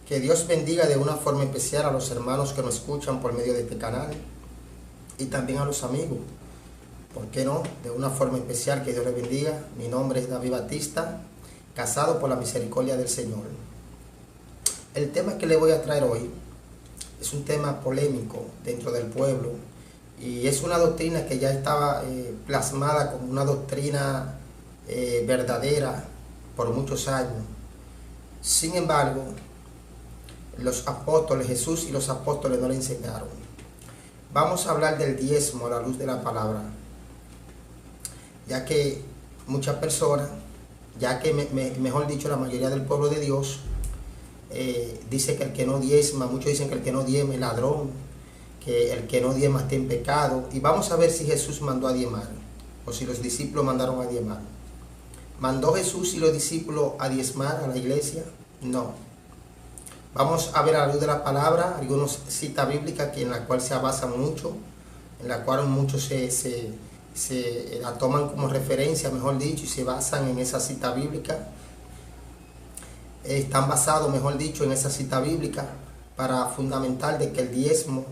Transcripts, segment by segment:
Que Dios bendiga de una forma especial a los hermanos que nos escuchan por medio de este canal y también a los amigos. ¿Por qué no? De una forma especial, que Dios les bendiga. Mi nombre es David Batista, casado por la misericordia del Señor. El tema que le voy a traer hoy es un tema polémico dentro del pueblo y es una doctrina que ya estaba plasmada como una doctrina verdadera por muchos años. Sin embargo, los apóstoles, Jesús y los apóstoles no le enseñaron. Vamos a hablar del diezmo a la luz de la palabra, ya que muchas personas, mejor dicho, la mayoría del pueblo de Dios, dice que el que no diezma, muchos dicen que el que no diezma es ladrón, que el que no diezma está en pecado. Y vamos a ver si Jesús mandó a diezmar o si los discípulos mandaron a diezmar. ¿Mandó Jesús y los discípulos a diezmar a la iglesia? No. Vamos a ver a la luz de la palabra algunas citas bíblicas en la cual se basan mucho, en la cual muchos se la toman como referencia, mejor dicho, y se basan en esa cita bíblica. Están basados, mejor dicho, en esa cita bíblica para fundamentar de que el diezmo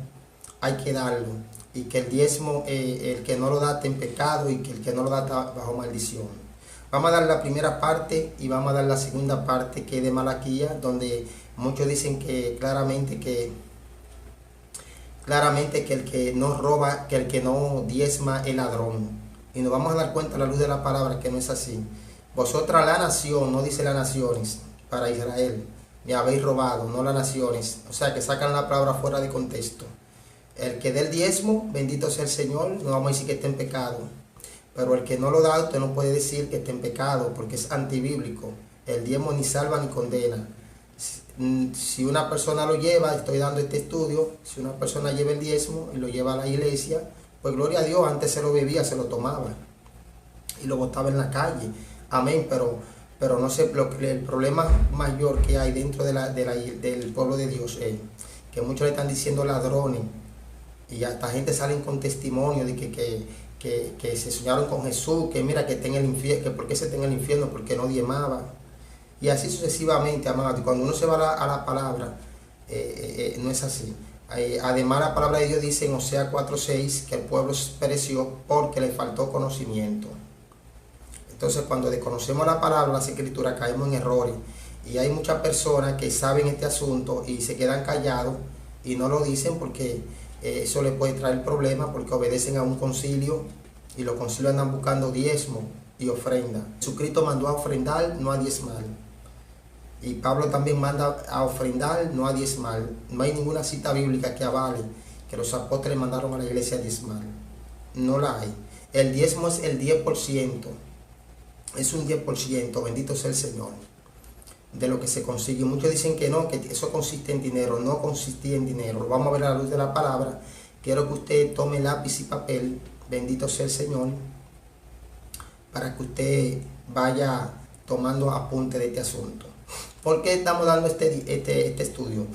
hay que darlo, y que el diezmo, el que no lo da está en pecado, y que el que no lo da está bajo maldición. Vamos a dar la primera parte y vamos a dar la segunda parte, que es de Malaquías, donde muchos dicen que claramente que el que no roba, que el que no diezma es ladrón. Y nos vamos a dar cuenta a la luz de la palabra que no es así. Vosotras la nación, no dice las naciones, para Israel, me habéis robado, no las naciones. O sea que sacan la palabra fuera de contexto. El que dé el diezmo, bendito sea el Señor, no vamos a decir que esté en pecado. Pero el que no lo da, usted no puede decir que esté en pecado, porque es antibíblico. El diezmo ni salva ni condena. Si una persona lo lleva, estoy dando este estudio, si una persona lleva el diezmo y lo lleva a la iglesia, pues gloria a Dios, antes se lo bebía, se lo tomaba y lo botaba en la calle. Amén, pero no sé, el problema mayor que hay dentro del pueblo de Dios es que muchos le están diciendo ladrones, y hasta gente salen con testimonio de que se soñaron con Jesús, que mira que está en el infierno, que por qué se está en el infierno, porque no diezmaba. Y así sucesivamente, amados. Y cuando uno se va a la palabra, no es así. Además, la palabra de Dios dice en Oseas 4:6 que el pueblo pereció porque le faltó conocimiento. Entonces, cuando desconocemos la palabra, las escrituras, caemos en errores. Y hay muchas personas que saben este asunto y se quedan callados y no lo dicen porque eso les puede traer problemas, porque obedecen a un concilio y los concilios andan buscando diezmo y ofrenda. Jesucristo mandó a ofrendar, no a diezmar. Y Pablo también manda a ofrendar, no a diezmar. No hay ninguna cita bíblica que avale que los apóstoles mandaron a la iglesia a diezmar. No la hay. El diezmo es el 10%. Es un 10%, bendito sea el Señor, de lo que se consigue. Muchos dicen que no, que eso consiste en dinero. No consistía en dinero. Lo vamos a ver a la luz de la palabra. Quiero que usted tome lápiz y papel, bendito sea el Señor, para que usted vaya tomando apunte de este asunto. ¿Por qué estamos dando este estudio?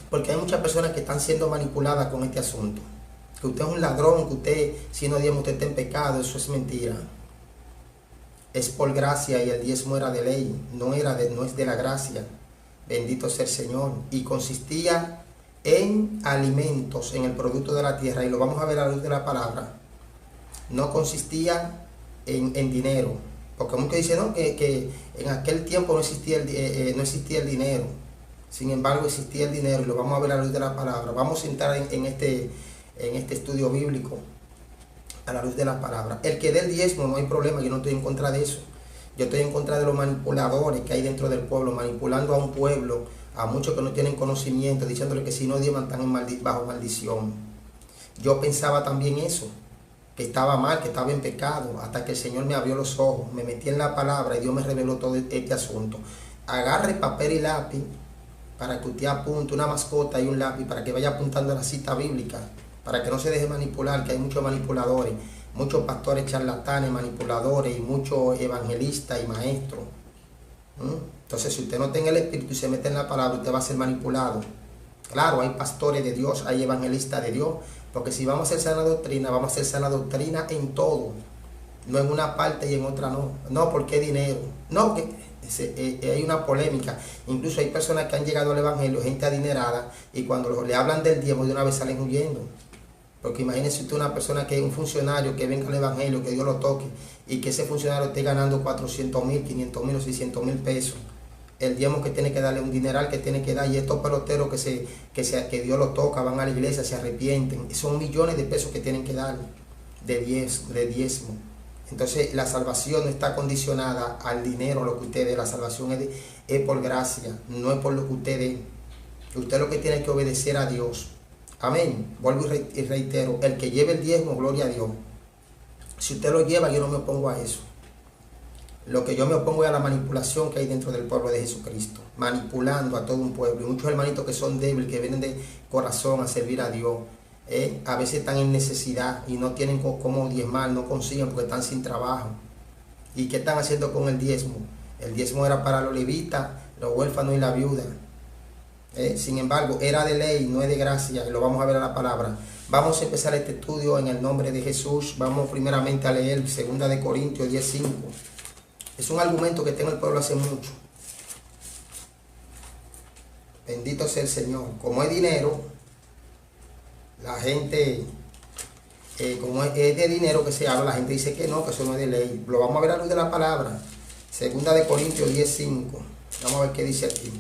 Porque hay muchas personas que están siendo manipuladas con este asunto. Que usted es un ladrón, que usted, si no diezma, usted está en pecado. Eso es mentira. Es por gracia, y el diezmo era de ley, no es de la gracia. Bendito sea el Señor. Y consistía en alimentos, en el producto de la tierra, y lo vamos a ver a la luz de la palabra. No consistía en dinero, porque muchos dicen no, que en aquel tiempo no existía el dinero. Sin embargo, existía el dinero, y lo vamos a ver a la luz de la palabra. Vamos a entrar en este estudio bíblico a la luz de la palabra. El que dé el diezmo, no hay problema, yo no estoy en contra de eso. Yo estoy en contra de los manipuladores que hay dentro del pueblo, manipulando a un pueblo, a muchos que no tienen conocimiento, diciéndole que si no diezman están bajo maldición. Yo pensaba también eso, que estaba mal, que estaba en pecado, hasta que el Señor me abrió los ojos, me metí en la palabra y Dios me reveló todo este asunto. Agarre papel y lápiz para que usted apunte, una mascota y un lápiz, para que vaya apuntando a la cita bíblica, para que no se deje manipular, que hay muchos manipuladores, muchos pastores charlatanes, manipuladores, y muchos evangelistas y maestros. Entonces, si usted no tiene el Espíritu y se mete en la palabra, usted va a ser manipulado. Claro, hay pastores de Dios, hay evangelistas de Dios, porque si vamos a hacer sana doctrina, vamos a hacer sana doctrina en todo, no en una parte y en otra no. No, porque dinero. No, que Hay una polémica. Incluso hay personas que han llegado al evangelio, gente adinerada, y cuando le hablan del diezmo de una vez salen huyendo. Porque imagínense usted una persona que es un funcionario que venga al evangelio, que Dios lo toque, y que ese funcionario esté ganando 400,000, 500,000 o 600,000 pesos. El diezmo que tiene que darle, un dineral que tiene que dar, y estos peloteros que Dios lo toca, van a la iglesia, se arrepienten. Son millones de pesos que tienen que dar de diezmo. Entonces la salvación no está condicionada al dinero, lo que usted dé. La salvación es por gracia, no es por lo que usted dé. Usted lo que tiene que obedecer a Dios. Amén. Vuelvo y reitero, el que lleve el diezmo, gloria a Dios. Si usted lo lleva, yo no me opongo a eso. Lo que yo me opongo es a la manipulación que hay dentro del pueblo de Jesucristo, manipulando a todo un pueblo. Y muchos hermanitos que son débiles, que vienen de corazón a servir a Dios, a veces están en necesidad y no tienen cómo diezmar, no consiguen porque están sin trabajo. ¿Y qué están haciendo con el diezmo? El diezmo era para los levitas, los huérfanos y la viuda. Sin embargo, era de ley, no es de gracia, y lo vamos a ver a la palabra. Vamos a empezar este estudio en el nombre de Jesús. Vamos primeramente a leer 2 de Corintios 10:5. Es un argumento que tengo el pueblo hace mucho. Bendito sea el Señor. Como es dinero, la gente, como es de dinero que se habla, la gente dice que no, que eso no es de ley. Lo vamos a ver a la luz de la palabra. 2 de Corintios 10:5. Vamos a ver qué dice aquí.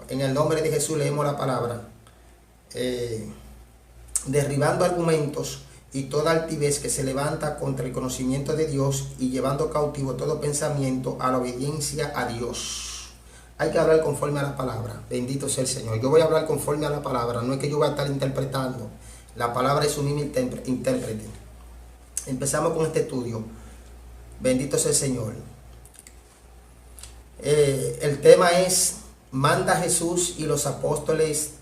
En el nombre de Jesús leemos la palabra. Derribando argumentos y toda altivez que se levanta contra el conocimiento de Dios, y llevando cautivo todo pensamiento a la obediencia a Dios. Hay que hablar conforme a la palabra. Bendito sea el Señor. Yo voy a hablar conforme a la palabra. No es que yo voy a estar interpretando. La palabra es su mismo intérprete. Empezamos con este estudio. Bendito sea el Señor. El tema es: ¿manda Jesús y los apóstoles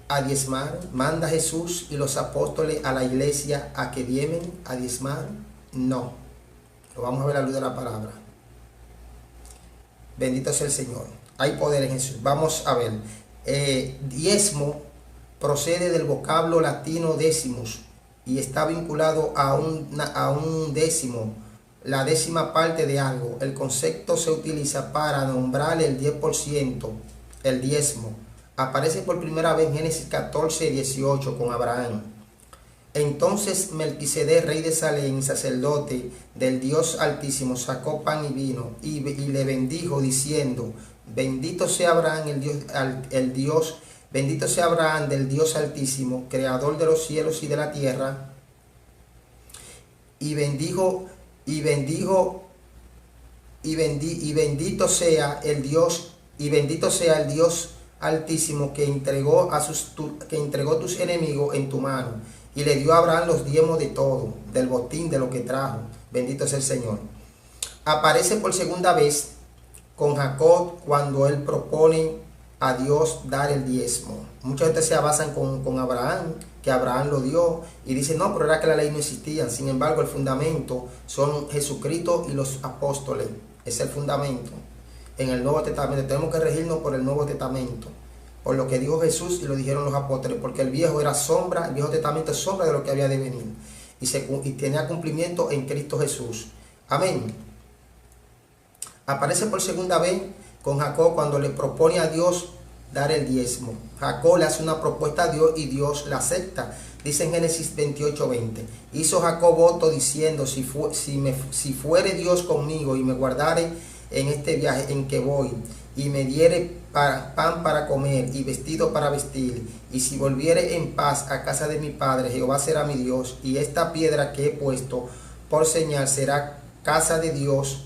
a diezmar? ¿Manda Jesús y los apóstoles a la iglesia a que diezmen, a diezmar? No. Lo vamos a ver a la luz de la palabra. Bendito sea el Señor. Hay poder en Jesús. Vamos a ver. Diezmo procede del vocablo latino decimus y está vinculado a un décimo, la décima parte de algo. El concepto se utiliza para nombrar el 10%, el diezmo. Aparece por primera vez en Génesis 14:18 con Abraham. Entonces Melquisedec, rey de Salem, sacerdote del Dios Altísimo, sacó pan y vino y le bendijo diciendo: bendito sea Abraham bendito sea Abraham del Dios Altísimo, creador de los cielos y de la tierra. Y bendito sea el Dios Altísimo que entregó tus enemigos en tu mano, y le dio a Abraham los diezmos de todo, del botín de lo que trajo. Bendito sea el Señor. Aparece por segunda vez con Jacob cuando él propone a Dios dar el diezmo. Muchas veces se basan con Abraham, que Abraham lo dio, y dicen no, pero era que la ley no existía. Sin embargo, el fundamento son Jesucristo y los apóstoles. Es el fundamento. En el Nuevo Testamento tenemos que regirnos por el Nuevo Testamento, por lo que dijo Jesús y lo dijeron los apóstoles, porque el Viejo era sombra, el Viejo Testamento es sombra de lo que había de venir, y tenía cumplimiento en Cristo Jesús. Amén. Aparece por segunda vez con Jacob cuando le propone a Dios dar el diezmo. Jacob le hace una propuesta a Dios y Dios la acepta. Dice en Génesis 28:20: hizo Jacob voto diciendo: si fuere Dios conmigo y me guardare en este viaje en que voy, y me diere pan para comer y vestido para vestir, y si volviere en paz a casa de mi padre, Jehová será mi Dios, y esta piedra que he puesto por señal será casa de Dios,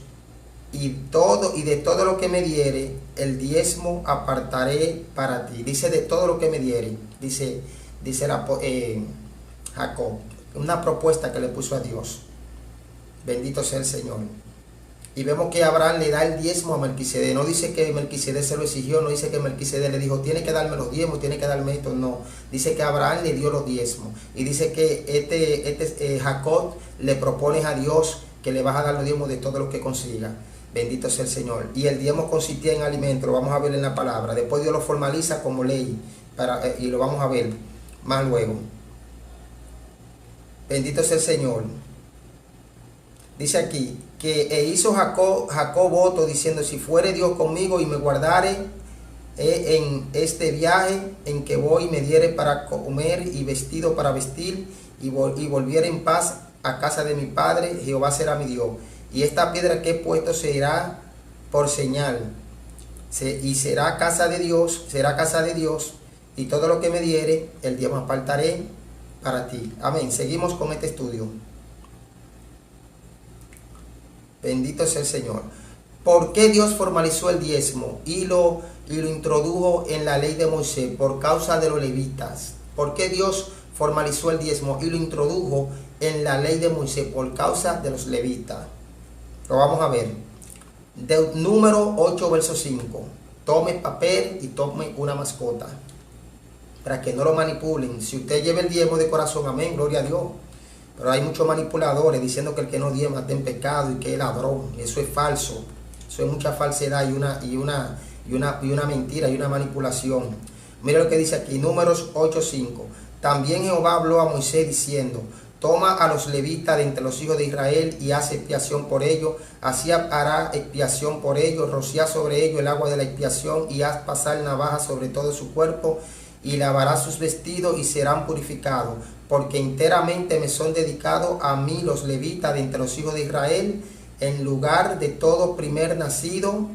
y de todo lo que me diere, el diezmo apartaré para ti. Dice de todo lo que me diere, dice Jacob, una propuesta que le puso a Dios. Bendito sea el Señor. Y vemos que Abraham le da el diezmo a Melquisedec. No dice que Melquisedec se lo exigió, no dice que Melquisedec le dijo, tiene que darme los diezmos, tiene que darme esto, no. Dice que Abraham le dio los diezmos. Y dice que Jacob le propone a Dios que le vas a dar los diezmos de todo lo que consiga. Bendito sea el Señor. Y el diezmo consistía en alimento, lo vamos a ver en la palabra. Después Dios lo formaliza como ley, y lo vamos a ver más luego. Bendito sea el Señor. Dice aquí que hizo Jacob voto diciendo: si fuere Dios conmigo y me guardare en este viaje en que voy, me diere para comer y vestido para vestir, y volviere en paz a casa de mi padre, Jehová será mi Dios. Y esta piedra que he puesto será por señal, y será casa de Dios, y todo lo que me diere, el diezmo apartaré para ti. Amén. Seguimos con este estudio. Bendito sea el Señor. ¿Por qué Dios formalizó el diezmo y lo introdujo en la ley de Moisés? Por causa de los levitas. ¿Por qué Dios formalizó el diezmo y lo introdujo en la ley de Moisés? Por causa de los levitas. Lo vamos a ver. Número 8, verso 5. Tome papel y tome una mascota, para que no lo manipulen. Si usted lleva el diezmo de corazón, amén, gloria a Dios. Pero hay muchos manipuladores diciendo que el que no diezma está en pecado y que es ladrón. Eso es falso. Eso es mucha falsedad y una mentira y una manipulación. Mira lo que dice aquí, Números 8:5. También Jehová habló a Moisés diciendo: toma a los levitas de entre los hijos de Israel y haz expiación por ellos. Así hará expiación por ellos, rocía sobre ellos el agua de la expiación y haz pasar navaja sobre todo su cuerpo, y lavará sus vestidos y serán purificados, porque enteramente me son dedicados a mí los levitas de entre los hijos de Israel. En lugar de todo primer nacido,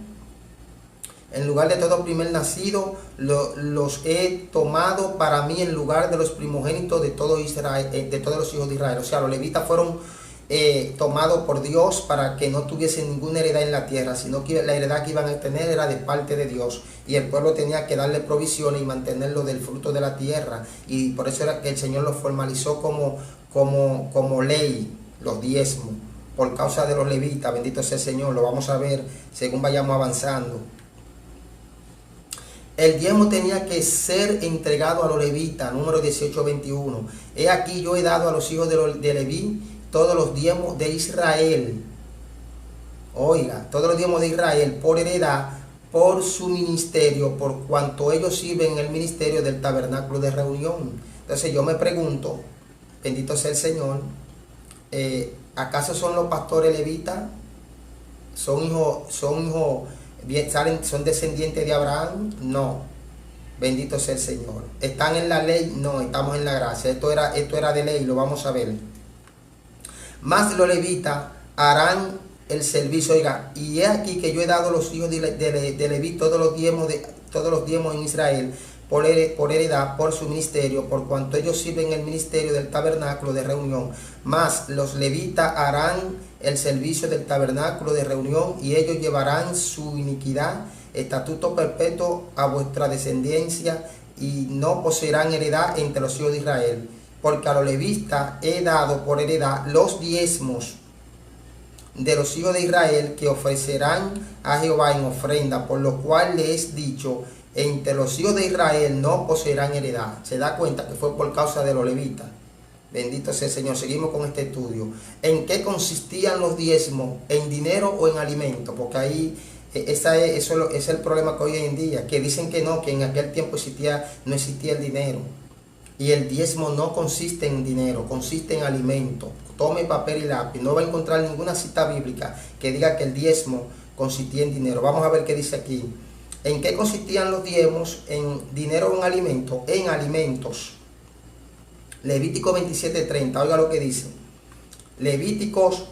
los he tomado para mí en lugar de los primogénitos de todo Israel, de todos los hijos de Israel. O sea, los levitas fueron tomados por Dios para que no tuviesen ninguna heredad en la tierra, sino que la heredad que iban a tener era de parte de Dios, y el pueblo tenía que darle provisiones y mantenerlo del fruto de la tierra, y por eso era que el Señor lo formalizó como ley, los diezmos, por causa de los levitas. Bendito sea el Señor. Lo vamos a ver según vayamos avanzando. El diezmo tenía que ser entregado a los levitas. Número 18:21. He aquí yo he dado a los hijos de Leví todos los diezmos de Israel. Oiga, todos los diezmos de Israel por heredad, por su ministerio, por cuanto ellos sirven en el ministerio del tabernáculo de reunión. Entonces yo me pregunto, bendito sea el Señor, ¿acaso son los pastores levitas? ¿Son descendientes de Abraham? No. Bendito sea el Señor. ¿Están en la ley? No, estamos en la gracia. Esto era de ley, lo vamos a ver. Más los levitas harán el servicio. Oiga, y he aquí que yo he dado a los hijos de Leví todos los diezmos en Israel por heredad, por su ministerio, por cuanto ellos sirven en el ministerio del tabernáculo de reunión. Mas los levitas harán el servicio del tabernáculo de reunión, y ellos llevarán su iniquidad, estatuto perpetuo a vuestra descendencia, y no poseerán heredad entre los hijos de Israel. Porque a los levitas he dado por heredad los diezmos de los hijos de Israel, que ofrecerán a Jehová en ofrenda, por lo cual les he dicho: entre los hijos de Israel no poseerán heredad. Se da cuenta que fue por causa de los levitas. Bendito sea el Señor. Seguimos con este estudio. ¿En qué consistían los diezmos? ¿En dinero o en alimento? Porque ahí eso es el problema que hoy en día, que dicen que no, que en aquel tiempo no existía el dinero. Y el diezmo no consiste en dinero, consiste en alimento. Tome papel y lápiz. No va a encontrar ninguna cita bíblica que diga que el diezmo consistía en dinero. Vamos a ver qué dice aquí. ¿En qué consistían los diezmos? ¿En dinero o en alimento? En alimentos. Levítico 27:30. Oiga lo que dice. Levíticos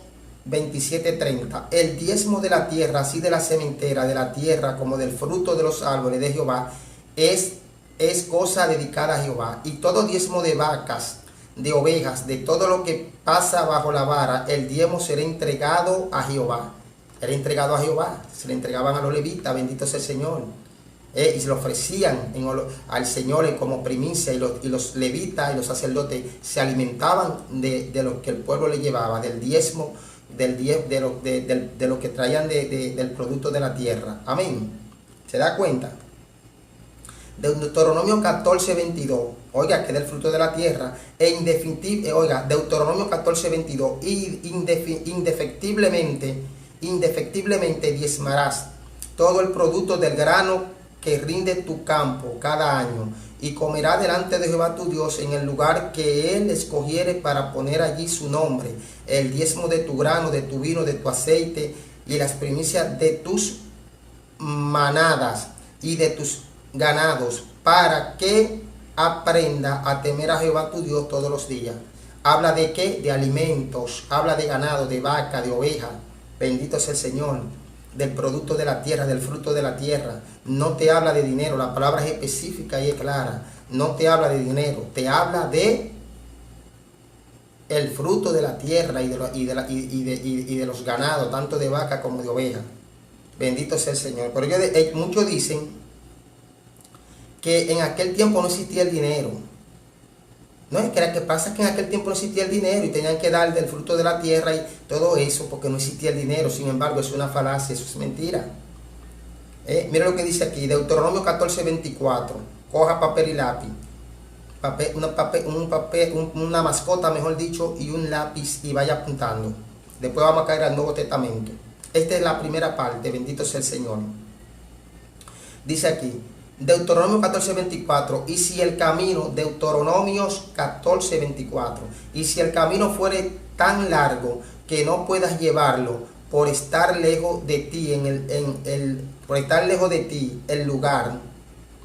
27:30. El diezmo de la tierra, así de la sementera de la tierra como del fruto de los árboles de Jehová, es cosa dedicada a Jehová. Y todo diezmo de vacas, de ovejas, de todo lo que pasa bajo la vara, el diezmo será entregado a Jehová. Era entregado a Jehová, se le entregaban a los levitas, bendito sea el Señor. Y se lo ofrecían al Señor como primicia, y los levitas y los sacerdotes se alimentaban de lo que el pueblo le llevaba, del diezmo, de lo que traían del producto de la tierra. Amén. ¿Se da cuenta? Deuteronomio 14:22. Oiga, que del fruto de la tierra. Deuteronomio 14:22. Y indefectiblemente diezmarás todo el producto del grano que rinde tu campo cada año, y comerá delante de Jehová tu Dios en el lugar que él escogiere para poner allí su nombre, el diezmo de tu grano, de tu vino, de tu aceite, y las primicias de tus manadas y de tus ganados, para que aprenda a temer a Jehová tu Dios todos los días. ¿Habla de qué? De alimentos, habla de ganado, de vaca, de oveja. Bendito sea el Señor. Del producto de la tierra, del fruto de la tierra. No te habla de dinero, la palabra es específica y es clara. No te habla de dinero, te habla de el fruto de la tierra y de los ganados, tanto de vaca como de oveja. Bendito sea el Señor. Pero muchos dicen que en aquel tiempo no existía el dinero. No, es que lo que pasa es que en aquel tiempo no existía el dinero y tenían que dar del fruto de la tierra y todo eso porque no existía el dinero. Sin embargo, es una falacia, eso es mentira. Mira lo que dice aquí, Deuteronomio 14:24. Coja papel y lápiz. Una mascota, mejor dicho, y un lápiz y vaya apuntando. Después vamos a caer al Nuevo Testamento. Esta es la primera parte, bendito sea el Señor. Dice aquí, Deuteronomio 14:24, y si el camino, Deuteronomios 14:24, y si el camino fuere tan largo que no puedas llevarlo por estar lejos de ti por estar lejos de ti el lugar.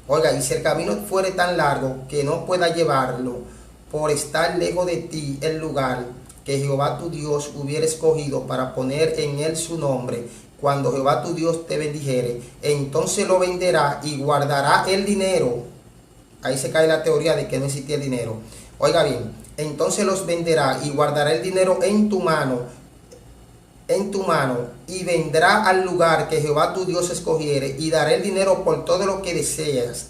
Oiga, y si el camino fuere tan largo que no puedas llevarlo por estar lejos de ti el lugar que Jehová tu Dios hubiera escogido para poner en él su nombre, cuando Jehová tu Dios te bendijere, entonces lo venderá y guardará el dinero. Ahí se cae la teoría de que no existía el dinero. Oiga bien, entonces los venderá y guardará el dinero en tu mano, y vendrá al lugar que Jehová tu Dios escogiere, y dará el dinero por todo lo que deseas,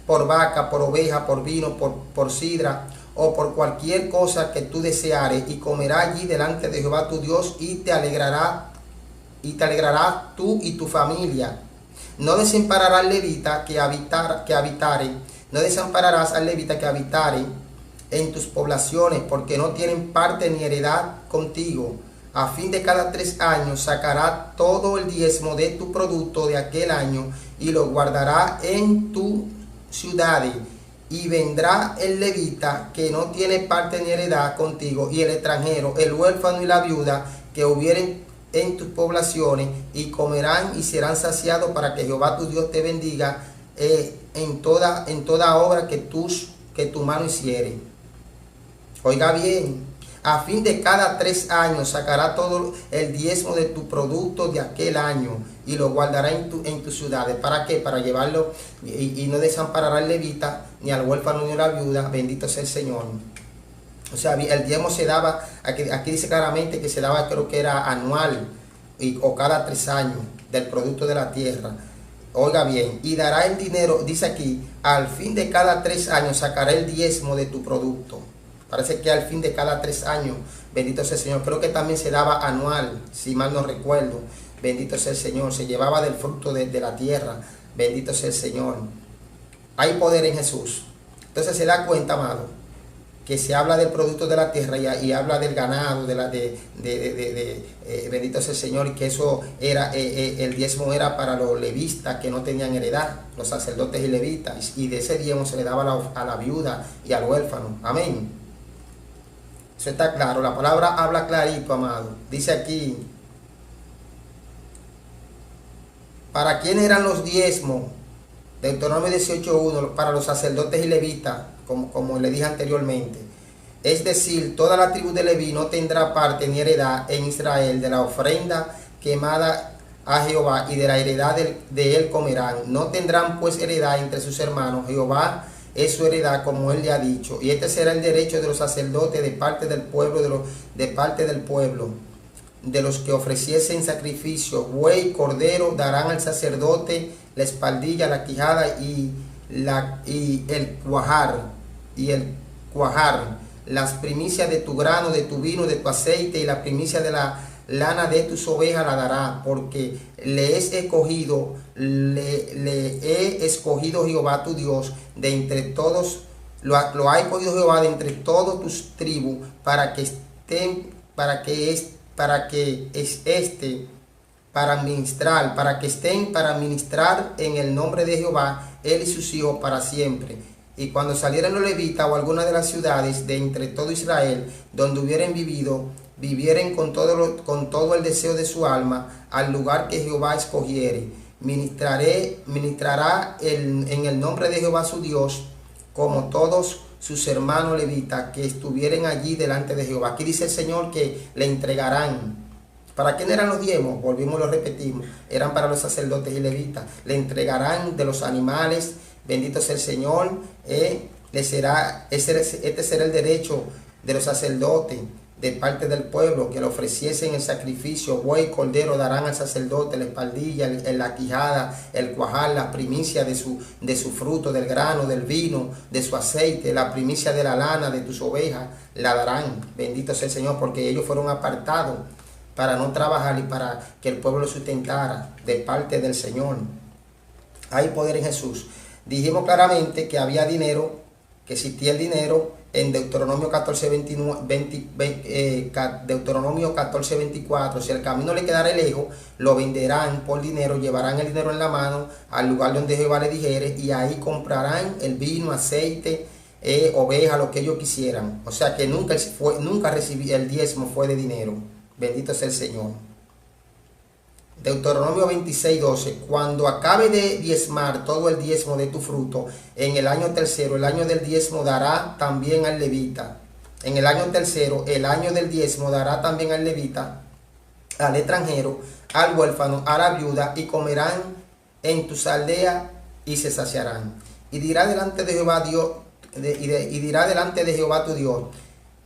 por vaca, por oveja, por vino, por sidra, o por cualquier cosa que tú deseares, y comerá allí delante de Jehová tu Dios, y te alegrarás tú y tu familia. No desampararás al levita que habitare en tus poblaciones, porque no tienen parte ni heredad contigo. A fin de cada 3 años sacará todo el diezmo de tu producto de aquel año y lo guardará en tu ciudad. Y vendrá el levita que no tiene parte ni heredad contigo, y el extranjero, el huérfano y la viuda que hubieren en tus poblaciones, y comerán y serán saciados, para que Jehová tu Dios te bendiga en toda obra que tu mano hiciere. Oiga bien, a fin de cada 3 años sacará todo el diezmo de tu producto de aquel año y lo guardará en tus ciudades. ¿Para qué? Para llevarlo, y no desamparará al levita, ni al huérfano, ni a la viuda. Bendito sea el Señor. O sea, el diezmo se daba, aquí dice claramente que se daba, creo que era anual o cada 3 años del producto de la tierra. Oiga bien, y dará el dinero, dice aquí, al fin de cada 3 años sacará el diezmo de tu producto. Parece que al fin de cada 3 años, bendito sea el Señor. Creo que también se daba anual, si mal no recuerdo. Bendito sea el Señor. Se llevaba del fruto de la tierra. Bendito sea el Señor. Hay poder en Jesús. Entonces se da cuenta, amado, que se habla del producto de la tierra y habla del ganado, bendito sea el Señor, y que eso era, el diezmo era para los levitas que no tenían heredad, los sacerdotes y levitas, y de ese diezmo se le daba a la viuda y al huérfano. Amén. Eso está claro, la palabra habla clarito, amado. Dice aquí, ¿para quiénes eran los diezmos? Deuteronomio 18:1, para los sacerdotes y levitas, como le dije anteriormente. Es decir, toda la tribu de Leví no tendrá parte ni heredad en Israel de la ofrenda quemada a Jehová, y de la heredad de él comerán. No tendrán pues heredad entre sus hermanos. Jehová es su heredad, como él le ha dicho. Y este será el derecho de los sacerdotes de parte del pueblo, de los que ofreciesen sacrificio, buey, cordero, darán al sacerdote la espaldilla, la quijada y el cuajar, las primicias de tu grano, de tu vino, de tu aceite, y la primicia de la lana de tus ovejas la dará, porque le he escogido Jehová tu Dios de entre todos, lo ha escogido Jehová de entre todas tus tribus, para que para que estén para ministrar en el nombre de Jehová, él y sus hijos para siempre. Y cuando salieran los levitas o alguna de las ciudades de entre todo Israel, donde hubieran vivido, vivieren con todo el deseo de su alma, al lugar que Jehová escogiere. Ministrará en el nombre de Jehová su Dios, como todos sus hermanos levitas que estuvieren allí delante de Jehová. Aquí dice el Señor que le entregarán. ¿Para quién eran los diezmos? Volvimos y lo repetimos. Eran para los sacerdotes y levitas. Le entregarán de los animales. Bendito sea el Señor. Este será el derecho de los sacerdotes de parte del pueblo, que le ofreciesen el sacrificio. Buey, cordero darán al sacerdote, la espaldilla, la quijada, el cuajal, la primicia de su fruto, del grano, del vino, de su aceite, la primicia de la lana de tus ovejas, la darán. Bendito sea el Señor, porque ellos fueron apartados para no trabajar y para que el pueblo lo sustentara de parte del Señor. Hay poder en Jesús. Dijimos claramente que había dinero, que existía el dinero en Deuteronomio 14:24. Si el camino le quedara lejos, lo venderán por dinero, llevarán el dinero en la mano al lugar donde Jehová le dijere, y ahí comprarán el vino, aceite, oveja, lo que ellos quisieran. O sea que nunca recibí el diezmo, fue de dinero. Bendito sea el Señor. Deuteronomio 26:12. Cuando acabe de diezmar todo el diezmo de tu fruto, en el año tercero, el año del diezmo dará también al levita. En el año tercero, el año del diezmo dará también al levita, al extranjero, al huérfano, a la viuda, y comerán en tus aldeas y se saciarán. Y dirá delante de Jehová Dios, y dirá delante de Jehová tu Dios: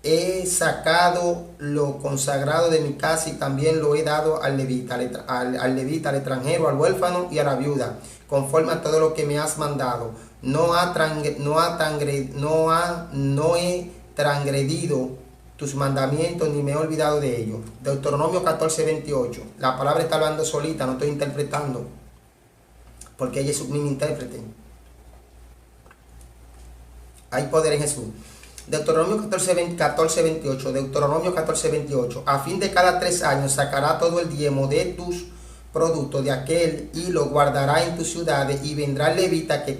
he sacado lo consagrado de mi casa y también lo he dado al levita, al extranjero, al huérfano y a la viuda, conforme a todo lo que me has mandado. No he transgredido tus mandamientos ni me he olvidado de ellos. Deuteronomio 14:28. La palabra está hablando solita, no estoy interpretando, porque ella es un intérprete. Hay poder en Jesús. Deuteronomio 14:28. Deuteronomio 14:28. A fin de cada 3 años sacará todo el diezmo de tus productos de aquel y lo guardará en tus ciudades, y vendrá el levita que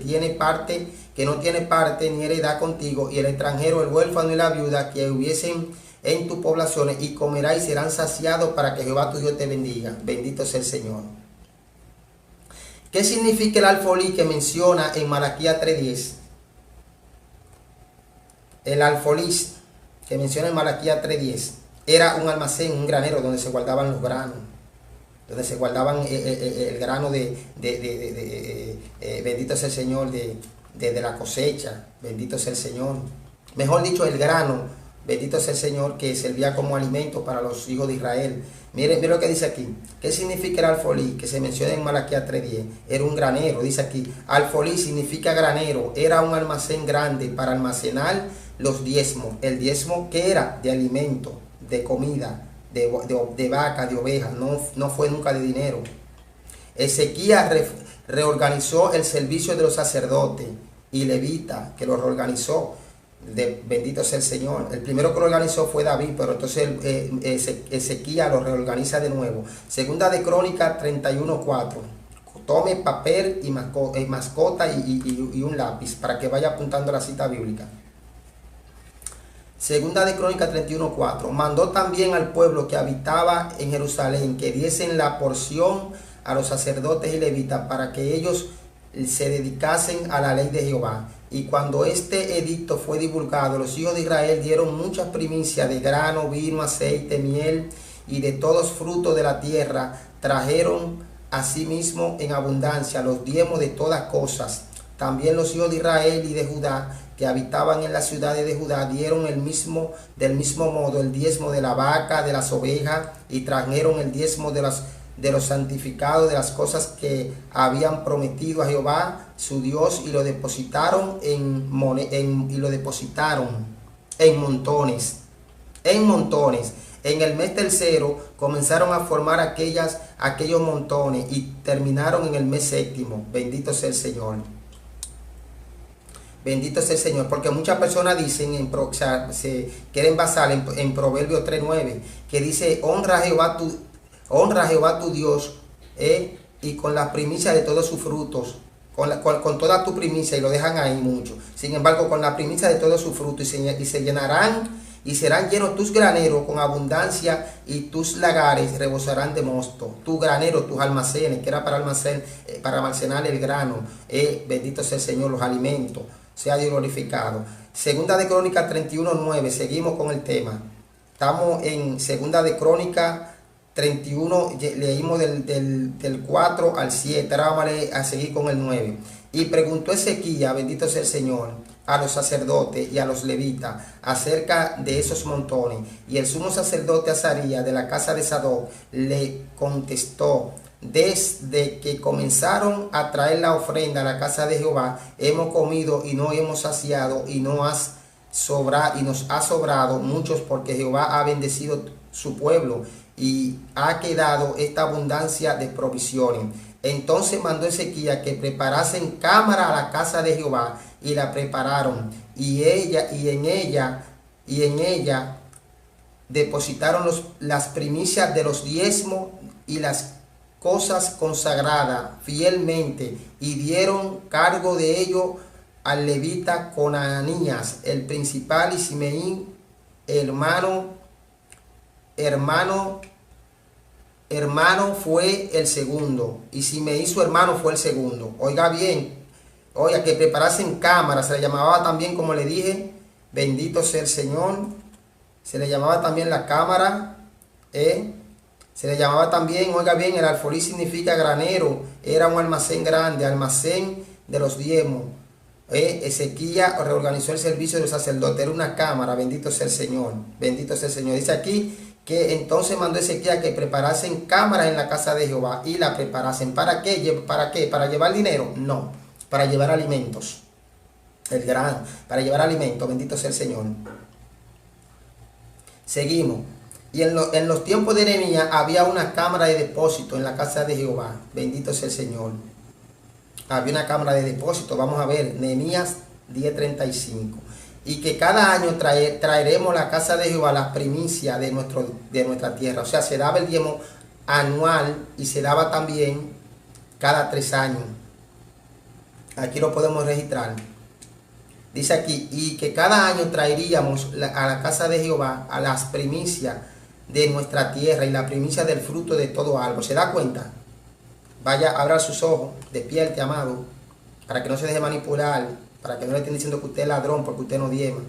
no tiene parte ni heredad contigo, y el extranjero, el huérfano y la viuda que hubiesen en tus poblaciones, y comerá y serán saciados, para que Jehová tu Dios te bendiga. Bendito sea el Señor. ¿Qué significa el alfolí que menciona en Malaquías 3:10? El alfolí que menciona en Malaquías 3:10 era un almacén, un granero donde se guardaban los granos, donde se guardaban el grano bendito sea el Señor, de la cosecha. Bendito sea el Señor. Mejor dicho, el grano, bendito sea el Señor, que servía como alimento para los hijos de Israel. Miren lo que dice aquí. ¿Qué significa el alfolí que se menciona en Malaquías 3:10? Era un granero. Dice aquí, alfolí significa granero. Era un almacén grande para almacenar los diezmos. El diezmo, que era de alimento, de comida, de vaca, de ovejas, no fue nunca de dinero. Ezequías reorganizó el servicio de los sacerdotes y levitas, que lo reorganizó. Bendito sea el Señor. El primero que lo organizó fue David, pero entonces Ezequías lo reorganiza de nuevo. Segunda de Crónicas 31:4. Tome papel y mascota y un lápiz para que vaya apuntando la cita bíblica. Segunda de Crónicas 31:4. Mandó también al pueblo que habitaba en Jerusalén que diesen la porción a los sacerdotes y levitas, para que ellos se dedicasen a la ley de Jehová. Y cuando este edicto fue divulgado, los hijos de Israel dieron muchas primicias de grano, vino, aceite, miel y de todos frutos de la tierra. Trajeron asimismo en abundancia los diezmos de todas cosas. También los hijos de Israel y de Judá, que habitaban en las ciudades de Judá, dieron del mismo modo el diezmo de la vaca, de las ovejas, y trajeron el diezmo de los santificados, de las cosas que habían prometido a Jehová su Dios, y lo depositaron en montones. En el mes tercero comenzaron a formar aquellos montones, y terminaron en el mes séptimo. Bendito sea el Señor. Bendito sea el Señor, porque muchas personas dicen, se quieren basar en Proverbios 3:9, que dice: honra a Jehová Honra a Jehová tu Dios, y con la primicia de todos sus frutos, con toda tu primicia, y lo dejan ahí mucho. Sin embargo, con la primicia de todos sus frutos, y se llenarán y serán llenos tus graneros con abundancia, y tus lagares rebosarán de mosto. Tu granero, tus almacenes, que era para almacenar el grano. Bendito sea el Señor, los alimentos. Sea Dios glorificado. Segunda de Crónicas 31:9. Seguimos con el tema. Estamos en Segunda de Crónicas 31, leímos del 4 al 7, ahora vamos a seguir con el 9. Y preguntó Ezequías, bendito sea el Señor, a los sacerdotes y a los levitas acerca de esos montones. Y el sumo sacerdote Azarías de la casa de Sadoc le contestó: desde que comenzaron a traer la ofrenda a la casa de Jehová, hemos comido y no hemos saciado, y nos ha sobrado muchos, porque Jehová ha bendecido su pueblo y ha quedado esta abundancia de provisiones. Entonces mandó Ezequías que preparasen cámara a la casa de Jehová, y la prepararon, y en ella depositaron las primicias de los diezmos y las cosas consagradas fielmente, y dieron cargo de ello al levita Conanías, el principal, y Simeí, hermano fue el segundo, y Simeí su hermano fue el segundo. Oiga bien, oiga, que preparasen cámara, se le llamaba también, como le dije, bendito sea el Señor, se le llamaba también la cámara, se le llamaba también, oiga bien, el alfolí significa granero, era un almacén grande, almacén de los diezmos. Ezequías reorganizó el servicio de los sacerdotes, era una cámara, bendito sea el Señor, bendito sea el Señor. Dice aquí que entonces mandó Ezequías que preparasen cámaras en la casa de Jehová, y la preparasen. ¿Para qué? ¿Para qué? ¿Para llevar dinero? No, para llevar alimentos, el grano, para llevar alimentos, bendito sea el Señor. Seguimos. Y en los tiempos de Nehemías había una cámara de depósito en la casa de Jehová, bendito sea el Señor. Había una cámara de depósito, vamos a ver, Nehemías 10:35. Y que cada año traeremos a la casa de Jehová las primicias de nuestra tierra. O sea, se daba el diezmo anual, y se daba también cada 3 años. Aquí lo podemos registrar. Dice aquí, y que cada año traeríamos a la casa de Jehová a las primicias de nuestra tierra, y la primicia del fruto de todo árbol. ¿Se da cuenta? Vaya, abra sus ojos, despierte, amado, para que no se deje manipular, para que no le estén diciendo que usted es ladrón porque usted no diezma.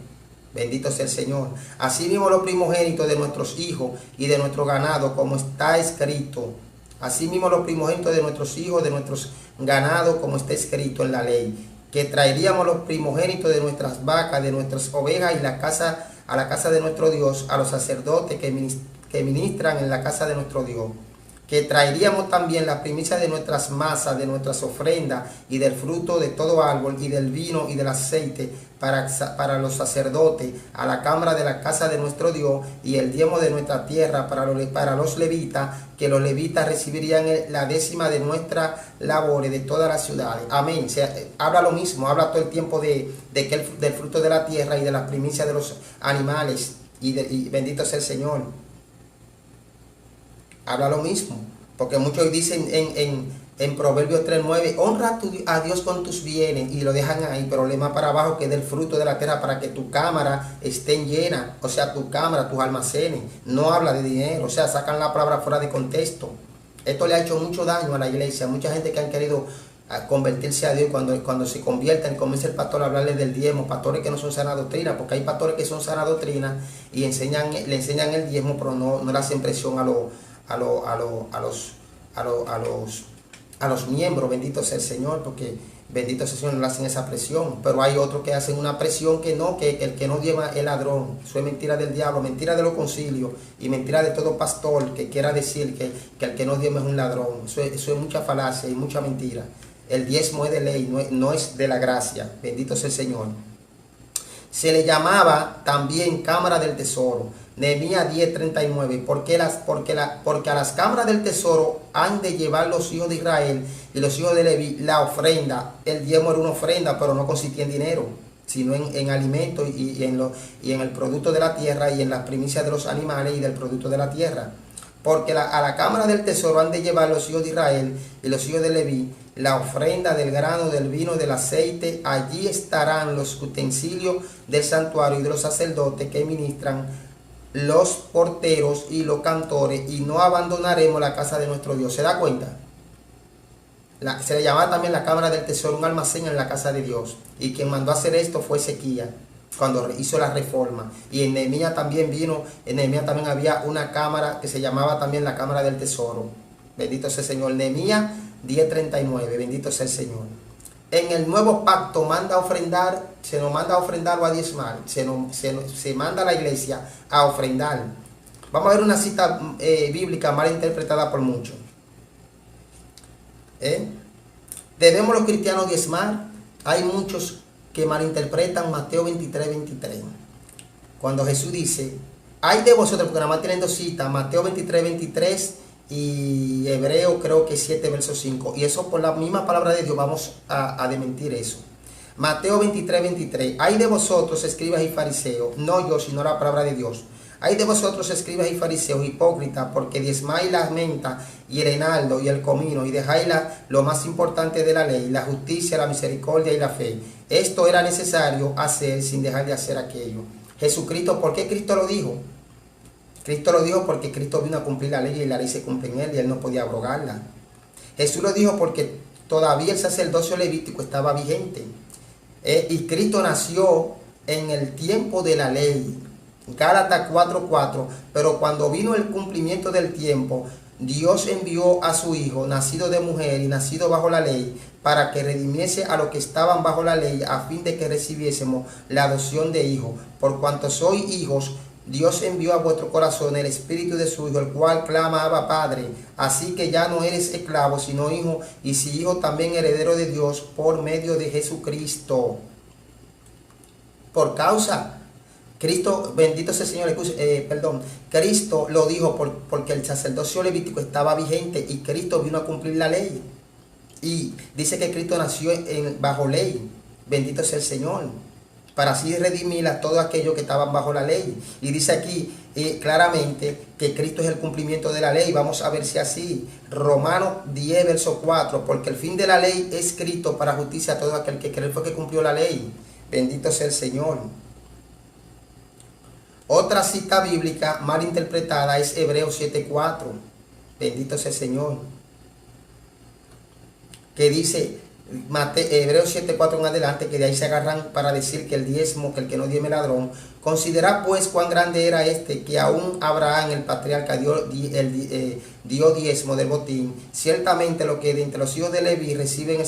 Bendito sea el Señor. Así mismo los primogénitos de nuestros hijos y de nuestro ganado, como está escrito. Así mismo los primogénitos de nuestros hijos, de nuestros ganados, como está escrito en la ley. Que traeríamos los primogénitos de nuestras vacas, de nuestras ovejas, y a la casa de nuestro Dios, a los sacerdotes que ministran en la casa de nuestro Dios. Que traeríamos también la primicia de nuestras masas, de nuestras ofrendas, y del fruto de todo árbol, y del vino y del aceite para los sacerdotes, a la cámara de la casa de nuestro Dios, y el diezmo de nuestra tierra para los levitas, que los levitas recibirían la décima de nuestras labores de todas las ciudades. Amén. Habla lo mismo, habla todo el tiempo del fruto de la tierra y de las primicias de los animales, y bendito sea el Señor. Habla lo mismo, porque muchos dicen en Proverbios 3:9, honra a Dios con tus bienes, y lo dejan ahí, pero le más para abajo, que del fruto de la tierra, para que tu cámara estén llena, o sea, tu cámara, tus almacenes. No habla de dinero, o sea, sacan la palabra fuera de contexto. Esto le ha hecho mucho daño a la iglesia, mucha gente que han querido convertirse a Dios, cuando se convierten, comienza el pastor a hablarles del diezmo, pastores que no son sana doctrina, porque hay pastores que son sana doctrina y le enseñan el diezmo, pero no le hacen presión a los miembros, bendito sea el Señor, porque bendito sea el Señor, no le hacen esa presión. Pero hay otros que hacen una presión que el que no diezma es ladrón. Eso es mentira del diablo, mentira de los concilios, y mentira de todo pastor que quiera decir que el que no diezma es un ladrón. Eso es mucha falacia y mucha mentira. El diezmo es de ley, no es de la gracia. Bendito sea el Señor. Se le llamaba también cámara del tesoro. Nehemías 10:39, porque a las cámaras del tesoro han de llevar los hijos de Israel y los hijos de Leví la ofrenda. El diezmo era una ofrenda, pero no consistía en dinero, sino en alimentos y en el producto de la tierra, y en las primicias de los animales y del producto de la tierra. porque a la cámara del tesoro han de llevar los hijos de Israel y los hijos de Leví la ofrenda del grano, del vino, del aceite. Allí estarán los utensilios del santuario y de los sacerdotes que ministran, los porteros y los cantores, y no abandonaremos la casa de nuestro Dios. ¿Se da cuenta? Se le llamaba también la cámara del tesoro, un almacén en la casa de Dios. Y quien mandó a hacer esto fue Ezequías, cuando hizo la reforma. Y en Nehemías también también había una cámara que se llamaba también la cámara del tesoro. Bendito sea el Señor. Nehemías 10:39, bendito sea el Señor. En el nuevo pacto manda a ofrendar, se nos manda a ofrendar o a diezmar, se manda a la iglesia a ofrendar. Vamos a ver una cita bíblica mal interpretada por muchos. ¿Debemos los cristianos diezmar? Hay muchos que malinterpretan Mateo 23:23. Cuando Jesús dice, hay de vosotros, porque nada más tienen dos citas, Mateo 23:23 y Hebreo creo que 7 verso 5. Y eso por la misma palabra de Dios vamos a desmentir eso. Mateo 23:23. Hay de vosotros, escribas y fariseos, no yo, sino la palabra de Dios. Hay de vosotros, escribas y fariseos, hipócritas, porque diezmáis la menta y el enaldo y el comino, y dejáis lo más importante de la ley, la justicia, la misericordia y la fe. Esto era necesario hacer sin dejar de hacer aquello. Jesucristo, ¿por qué Cristo lo dijo? Cristo lo dijo porque Cristo vino a cumplir la ley y la ley se cumple en él y él no podía abrogarla. Jesús lo dijo porque todavía el sacerdocio levítico estaba vigente. Y Cristo nació en el tiempo de la ley. Gálatas 4:4. Pero cuando vino el cumplimiento del tiempo, Dios envió a su Hijo, nacido de mujer y nacido bajo la ley, para que redimiese a los que estaban bajo la ley, a fin de que recibiésemos la adopción de hijos. Por cuanto sois hijos, Dios envió a vuestro corazón el espíritu de su Hijo, el cual clama Abba Padre. Así que ya no eres esclavo, sino hijo, y si hijo, también heredero de Dios por medio de Jesucristo. Por causa, Cristo, bendito sea el Señor, Cristo lo dijo porque el sacerdocio levítico estaba vigente y Cristo vino a cumplir la ley. Y dice que Cristo nació bajo ley, bendito sea el Señor, para así redimir a todos aquellos que estaban bajo la ley. Y dice aquí claramente que Cristo es el cumplimiento de la ley. Vamos a ver si así. Romanos 10, verso 4. Porque el fin de la ley es Cristo para justicia a todo aquel que cree, fue que cumplió la ley. Bendito sea el Señor. Otra cita bíblica mal interpretada es Hebreos 7:4. Bendito sea el Señor. Que dice... Hebreos 7:4 en adelante, que de ahí se agarran para decir que el diezmo, que el que no diezme ladrón. Considera pues cuán grande era este, que aún Abraham el patriarca dio diezmo del botín. Ciertamente lo que de entre los hijos de Leví reciben el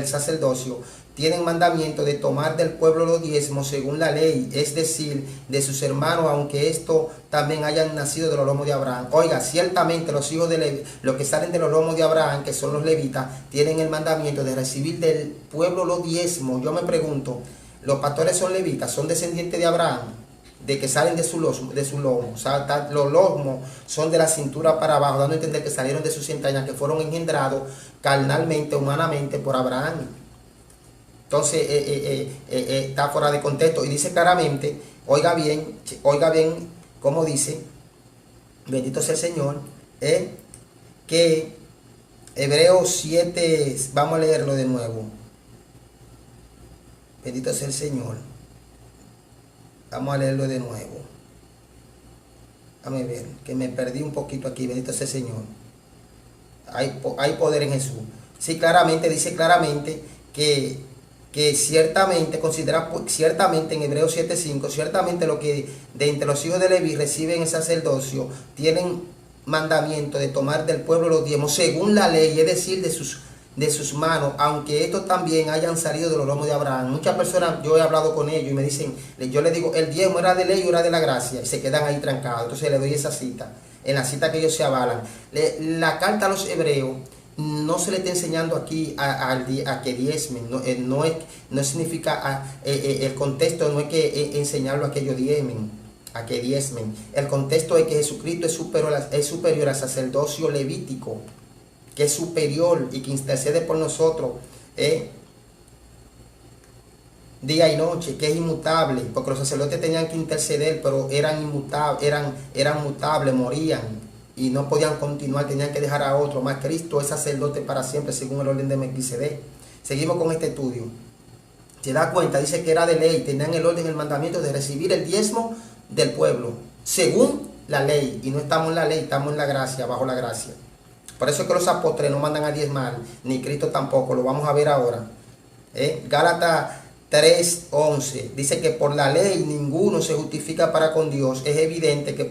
sacerdocio tienen mandamiento de tomar del pueblo los diezmos según la ley, es decir, de sus hermanos, aunque esto también hayan nacido de los lomos de Abraham. Oiga, ciertamente los hijos de Leví, los que salen de los lomos de Abraham, que son los levitas, tienen el mandamiento de recibir del pueblo los diezmos. Yo me pregunto, ¿los pastores son levitas, son descendientes de Abraham? De que salen de su lomo. O sea, los lomos son de la cintura para abajo, dando a entender que salieron de sus entrañas, que fueron engendrados carnalmente, humanamente por Abraham. Entonces está fuera de contexto y dice claramente, oiga bien cómo dice, bendito sea el Señor, que Hebreos 7, vamos a leerlo de nuevo, bendito sea el Señor, vamos a leerlo de nuevo, déjame ver, que me perdí un poquito aquí, bendito sea el Señor, hay poder en Jesús. Sí, claramente, dice claramente que ciertamente, ciertamente en Hebreos 7:5, ciertamente lo que de entre los hijos de Leví reciben el sacerdocio, tienen mandamiento de tomar del pueblo los diezmos según la ley, es decir, de sus manos, aunque estos también hayan salido de los lomos de Abraham. Muchas personas, yo he hablado con ellos y me dicen, yo les digo, el diezmo era de ley o era de la gracia, y se quedan ahí trancados. Entonces le doy esa cita, en la cita que ellos se avalan. La carta a los hebreos no se le está enseñando aquí a que diezmen, no significa, el contexto no es que enseñarlo a que ellos diezmen, a que diezmen. El contexto es que Jesucristo es superior al sacerdocio levítico, que es superior y que intercede por nosotros día y noche, que es inmutable, porque los sacerdotes tenían que interceder, pero eran inmutables, eran mutables, morían. y no podían continuar, tenían que dejar a otro, más Cristo es sacerdote para siempre según el orden de Melquisedec. Seguimos con este estudio. Se da cuenta, dice que era de ley, tenían el orden, el mandamiento de recibir el diezmo del pueblo, según la ley, y no estamos en la ley, estamos en la gracia, bajo la gracia. Por eso es que los apóstoles no mandan a diezmar, ni Cristo tampoco, lo vamos a ver ahora. Gálatas 3:11 dice que por la ley ninguno se justifica para con Dios. Es evidente que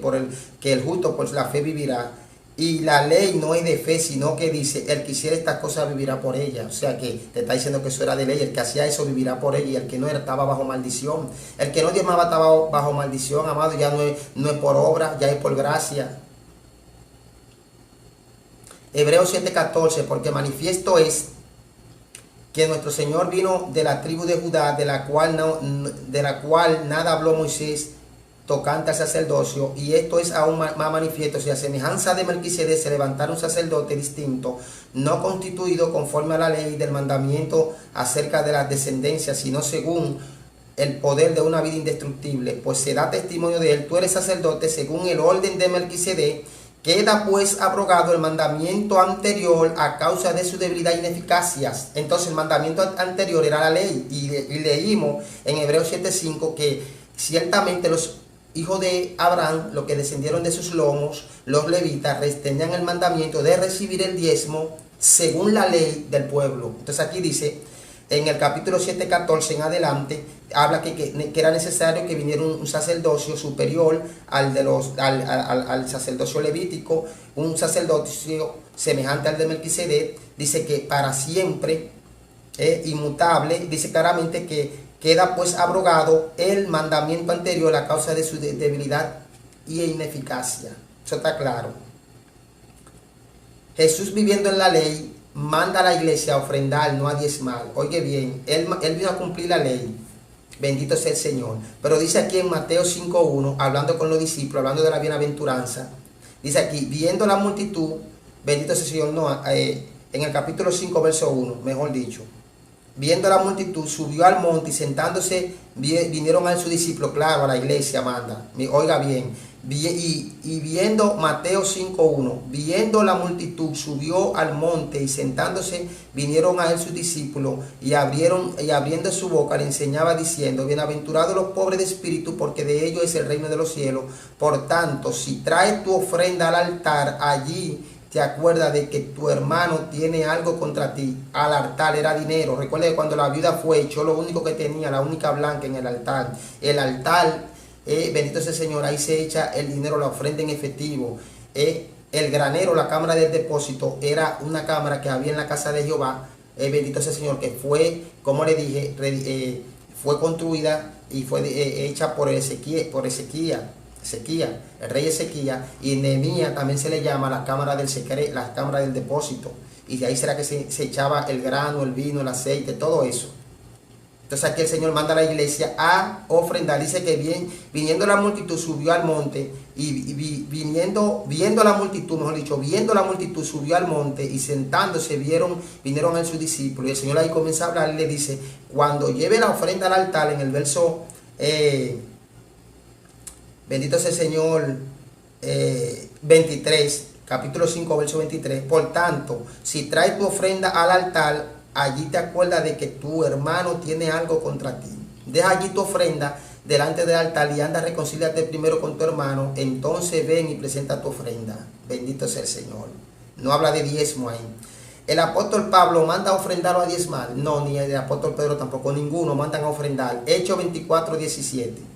que el justo por la fe vivirá. Y la ley no es de fe, sino que dice, el que hiciera estas cosas vivirá por ella. O sea que te está diciendo que eso era de ley, el que hacía eso vivirá por ella, y el que no era estaba bajo maldición. El que no diezmaba estaba bajo maldición, amado, ya no es por obra, ya es por gracia. Hebreos 7:14, porque manifiesto es que nuestro Señor vino de la tribu de Judá, de la cual nada habló Moisés tocante al sacerdocio, y esto es aún más manifiesto, si a semejanza de Melquisedec se levantara un sacerdote distinto, no constituido conforme a la ley del mandamiento acerca de la descendencia, sino según el poder de una vida indestructible, pues se da testimonio de él, tú eres sacerdote según el orden de Melquisedec. Queda pues abrogado el mandamiento anterior a causa de su debilidad e ineficacias. Entonces el mandamiento anterior era la ley, y leímos en Hebreos 7:5 que ciertamente los hijos de Abraham, los que descendieron de sus lomos, los levitas, tenían el mandamiento de recibir el diezmo según la ley del pueblo. Entonces aquí dice, en el capítulo 7:14 en adelante, habla que era necesario que viniera un sacerdocio superior al sacerdocio levítico, un sacerdocio semejante al de Melquisedec. Dice que para siempre, inmutable, dice claramente que queda pues abrogado el mandamiento anterior a causa de su debilidad y ineficacia. Eso está claro. Jesús, viviendo en la ley, manda a la iglesia a ofrendar, no a diezmar. Oye bien, él vino a cumplir la ley. Bendito sea el Señor. Pero dice aquí en Mateo 5:1, hablando con los discípulos, hablando de la bienaventuranza, dice aquí, viendo la multitud, bendito sea el Señor, no, en el capítulo 5, verso 1, mejor dicho. Viendo la multitud, subió al monte y sentándose vinieron a sus discípulos, claro, a la iglesia manda. Oiga bien, y viendo Mateo 5:1, viendo la multitud, subió al monte y sentándose vinieron a él sus discípulos y abriendo su boca le enseñaba diciendo, bienaventurados los pobres de espíritu, porque de ellos es el reino de los cielos. Por tanto, si traes tu ofrenda al altar, allí te acuerdas de que tu hermano tiene algo contra ti. Al altar era dinero. Recuerda que cuando la viuda fue, echó lo único que tenía, la única blanca en el altar. El altar, bendito sea el Señor, ahí se echa el dinero, la ofrenda en efectivo. El granero, la cámara del depósito, era una cámara que había en la casa de Jehová. Bendito sea el Señor, que fue, como le dije, fue construida y fue hecha por Ezequías, el rey Ezequías, y Nehemías también se le llama la cámara del secreto, la cámara del depósito, y de ahí será que se echaba el grano, el vino, el aceite, todo eso. Entonces aquí el Señor manda a la iglesia a ofrendar. Dice que viniendo la multitud subió al monte, y viendo la multitud, mejor dicho, viendo la multitud subió al monte, y sentándose vinieron a sus discípulos, y el Señor ahí comienza a hablar y le dice, cuando lleve la ofrenda al altar, en el verso bendito sea el Señor, 23, capítulo 5, verso 23. Por tanto, si traes tu ofrenda al altar, allí te acuerdas de que tu hermano tiene algo contra ti. Deja allí tu ofrenda delante del altar y anda, reconcíliate primero con tu hermano, entonces ven y presenta tu ofrenda. Bendito sea el Señor. No habla de diezmo ahí. El apóstol Pablo manda a ofrendar o a diezmar. No, ni el apóstol Pedro tampoco, ninguno mandan a ofrendar. Hechos 24, 17.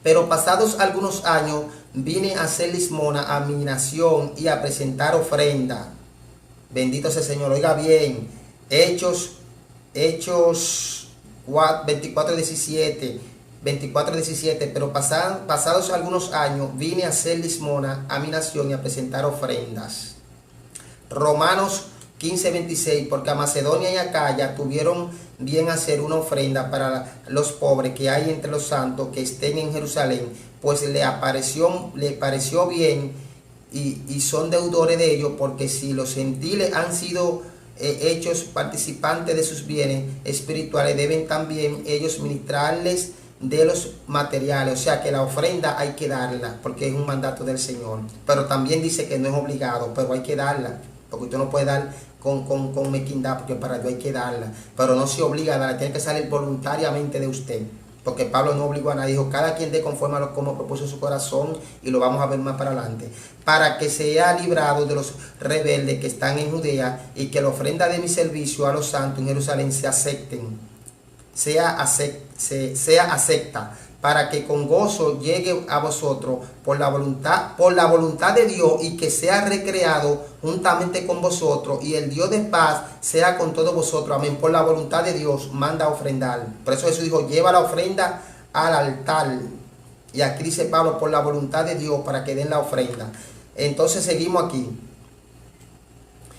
Pero pasados algunos años vine a hacer limosna a mi nación y a presentar ofrenda. Bendito sea el Señor. Oiga bien, Hechos 24, 17. Pero pasados algunos años vine a hacer limosna a mi nación y a presentar ofrendas. Romanos 15, 26, porque a Macedonia y Acaya tuvieron bien hacer una ofrenda para los pobres que hay entre los santos que estén en Jerusalén, pues le pareció bien, y son deudores de ellos, porque si los gentiles han sido hechos participantes de sus bienes espirituales, deben también ellos ministrarles de los materiales. O sea que la ofrenda hay que darla porque es un mandato del Señor. Pero también dice que no es obligado, pero hay que darla. Porque usted no puede dar con mezquindad, porque para Dios hay que darla. Pero no se obliga a darla, tiene que salir voluntariamente de usted. Porque Pablo no obligó a nadie, dijo, cada quien dé conforme a lo como propuso su corazón, y lo vamos a ver más para adelante, para que sea librado de los rebeldes que están en Judea, y que la ofrenda de mi servicio a los santos en Jerusalén se acepten, sea acepta, para que con gozo llegue a vosotros por la voluntad de Dios, y que sea recreado juntamente con vosotros, y el Dios de paz sea con todos vosotros. Amén. Por la voluntad de Dios manda a ofrendar. Por eso Jesús dijo, lleva la ofrenda al altar. Y aquí dice Pablo, por la voluntad de Dios, para que den la ofrenda. Entonces seguimos aquí.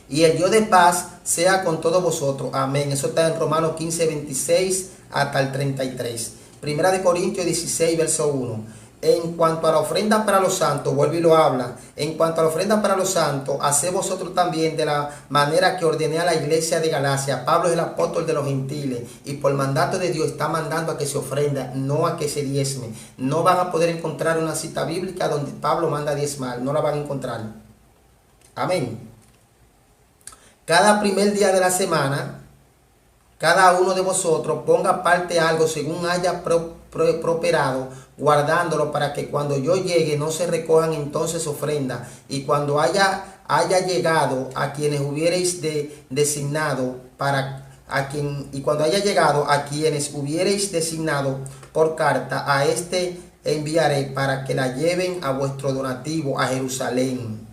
Y el Dios de paz sea con todos vosotros. Amén. Eso está en Romanos 15, 26 hasta el 33. Primera de Corintios 16, verso 1. En cuanto a la ofrenda para los santos, vuelve y lo habla. En cuanto a la ofrenda para los santos, haced vosotros también de la manera que ordené a la iglesia de Galacia. Pablo es el apóstol de los gentiles, y por mandato de Dios está mandando a que se ofrenda, no a que se diezme. No van a poder encontrar una cita bíblica donde Pablo manda a diezmar. No la van a encontrar. Amén. Cada primer día de la semana, cada uno de vosotros ponga aparte algo según haya prosperado, guardándolo para que cuando yo llegue no se recojan entonces ofrendas. Y cuando haya llegado a quienes hubierais designado cuando haya llegado a quienes hubierais designado por carta, a este enviaré para que la lleven a vuestro donativo a Jerusalén.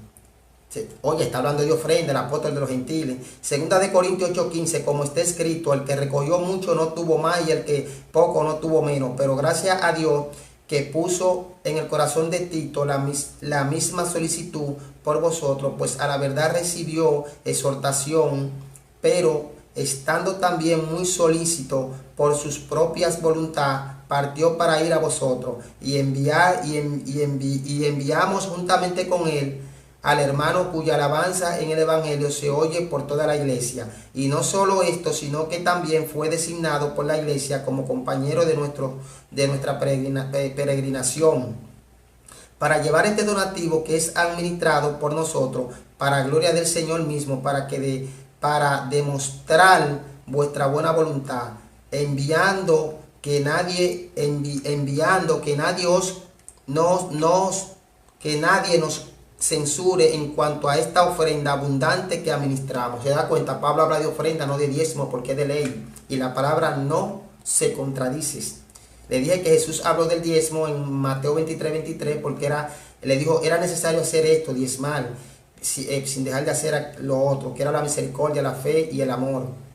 Oye, está hablando de ofrenda, el apóstol de los gentiles. Segunda de Corintios 8:15, como está escrito, el que recogió mucho no tuvo más, y el que poco no tuvo menos. Pero gracias a Dios que puso en el corazón de Tito la misma solicitud por vosotros, pues a la verdad recibió exhortación, pero estando también muy solícito por sus propias voluntades, partió para ir a vosotros, y enviamos juntamente con él al hermano cuya alabanza en el Evangelio se oye por toda la iglesia. Y no solo esto, sino que también fue designado por la iglesia como compañero de nuestra peregrinación, para llevar este donativo que es administrado por nosotros, para gloria del Señor mismo, para demostrar vuestra buena voluntad, enviando que nadie nos censure en cuanto a esta ofrenda abundante que administramos. Se da cuenta, Pablo habla de ofrenda, no de diezmo, porque es de ley, y la palabra no se contradice. Le dije que Jesús habló del diezmo en Mateo 23, porque le dijo, era necesario hacer esto, diezmar, sin dejar de hacer lo otro, que era la misericordia, la fe y el amor.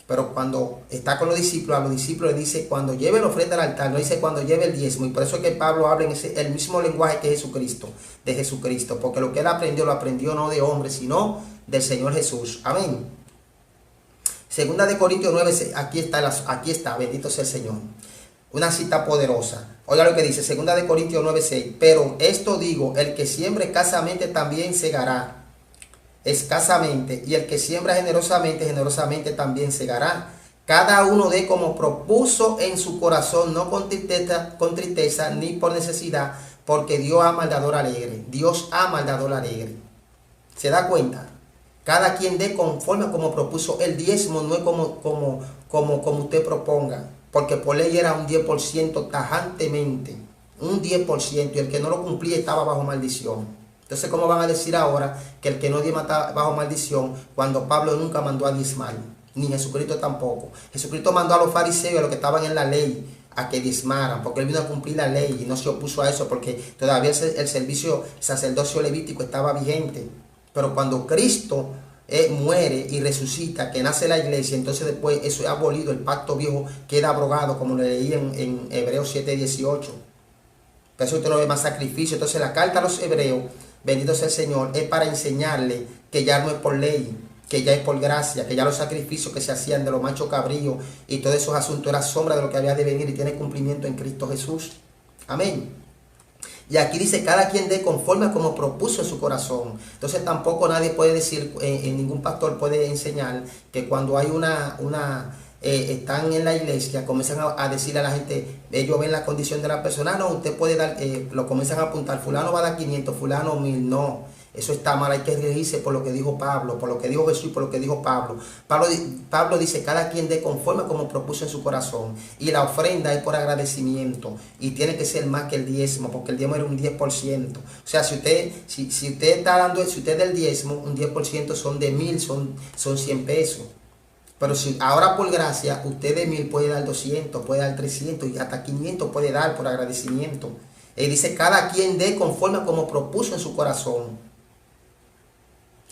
Pero cuando está con los discípulos, a los discípulos le dice, cuando lleve la ofrenda al altar, no dice cuando lleve el diezmo. Y por eso es que Pablo habla en el mismo lenguaje que Jesucristo, de Jesucristo. Porque lo que él aprendió, lo aprendió no de hombre, sino del Señor Jesús. Amén. Segunda de Corintios 9, aquí está, bendito sea el Señor. Una cita poderosa. Oiga lo que dice, segunda de Corintios 9:6. Pero esto digo, el que siembre escasamente también segará escasamente, y el que siembra generosamente, generosamente también segará. Cada uno dé como propuso en su corazón, no con tristeza ni por necesidad, porque Dios ama al dador alegre. Dios ama al dador alegre. ¿Se da cuenta? Cada quien dé conforme como propuso. El diezmo no es como usted proponga, porque por ley era un 10% tajantemente, un 10%, y el que no lo cumplía estaba bajo maldición. Entonces, ¿cómo van a decir ahora que el que no diezma está bajo maldición, cuando Pablo nunca mandó a diezmar? Ni Jesucristo tampoco. Jesucristo mandó a los fariseos, a los que estaban en la ley, a que diezmaran, porque él vino a cumplir la ley y no se opuso a eso, porque todavía el servicio sacerdocio levítico estaba vigente. Pero cuando Cristo muere y resucita, que nace la iglesia, entonces después eso es abolido, el pacto viejo queda abrogado, como lo leí en Hebreos 7:18. Por eso usted no ve más sacrificio. Entonces la carta a los hebreos, bendito sea el Señor, es para enseñarle que ya no es por ley, que ya es por gracia, que ya los sacrificios que se hacían de los machos cabríos y todos esos asuntos era sombra de lo que había de venir y tiene cumplimiento en Cristo Jesús. Amén. Y aquí dice, cada quien dé conforme a como propuso en su corazón. Entonces tampoco nadie puede decir, ningún pastor puede enseñar que cuando hay una están en la iglesia, comienzan a decirle a la gente, ellos ven la condición de la persona, no, usted puede dar, lo comienzan a apuntar, fulano va a dar 500, fulano 1000, no. Eso está mal, hay que regirse por lo que dijo Pablo, por lo que dijo Jesús, por lo que dijo Pablo. Pablo dice, cada quien dé conforme como propuso en su corazón. Y la ofrenda es por agradecimiento. Y tiene que ser más que el diezmo, porque el diezmo era un 10%. O sea, si usted está dando, si usted del diezmo, un 10% son de 1000, son 100 pesos. Pero si ahora por gracia, usted de 1000 puede dar 200, puede dar 300 y hasta 500 puede dar por agradecimiento. Y dice, cada quien dé conforme como propuso en su corazón.